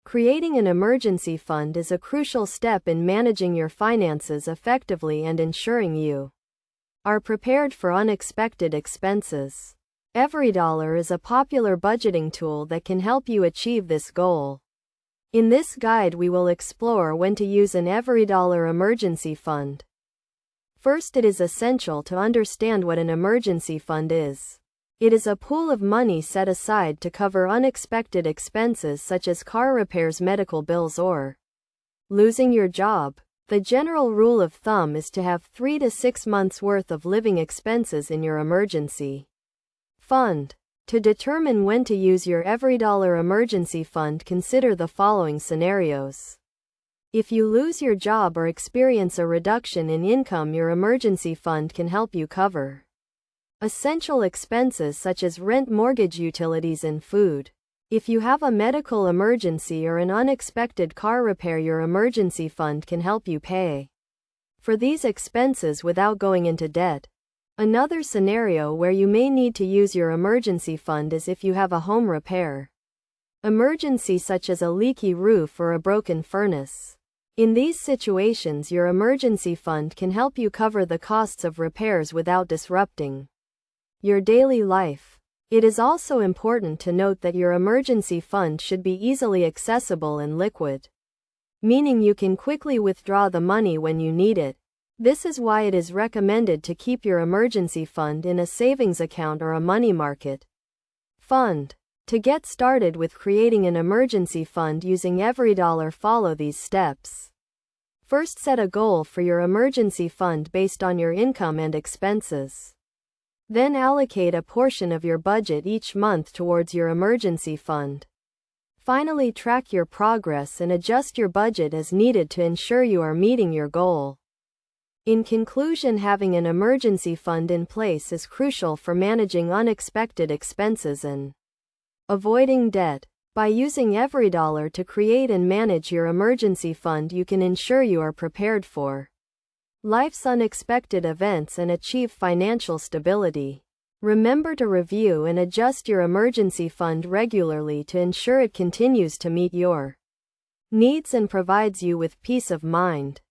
Creating an emergency fund is a crucial step in managing your finances effectively and ensuring you are prepared for unexpected expenses. EveryDollar is a popular budgeting tool that can help you achieve this goal. In this guide, we will explore when to use an EveryDollar emergency fund. First, it is essential to understand what an emergency fund is. It is a pool of money set aside to cover unexpected expenses such as car repairs, medical bills, or losing your job. The general rule of thumb is to have 3 to 6 months' worth of living expenses in your emergency fund. To determine when to use your EveryDollar emergency fund, consider the following scenarios. If you lose your job or experience a reduction in income, your emergency fund can help you cover essential expenses such as rent, mortgage, utilities, and food. If you have a medical emergency or an unexpected car repair, your emergency fund can help you pay for these expenses without going into debt. Another scenario where you may need to use your emergency fund is if you have a home repair emergency such as a leaky roof or a broken furnace. In these situations, your emergency fund can help you cover the costs of repairs without disrupting your daily life. It is also important to note that your emergency fund should be easily accessible and liquid, meaning you can quickly withdraw the money when you need it. This is why it is recommended to keep your emergency fund in a savings account or a money market fund. To get started with creating an emergency fund using EveryDollar, follow these steps. First, set a goal for your emergency fund based on your income and expenses. Then allocate a portion of your budget each month towards your emergency fund. Finally, track your progress and adjust your budget as needed to ensure you are meeting your goal. In conclusion, having an emergency fund in place is crucial for managing unexpected expenses and avoiding debt. By using EveryDollar to create and manage your emergency fund, you can ensure you are prepared for life's unexpected events and achieve financial stability. Remember to review and adjust your emergency fund regularly to ensure it continues to meet your needs and provides you with peace of mind.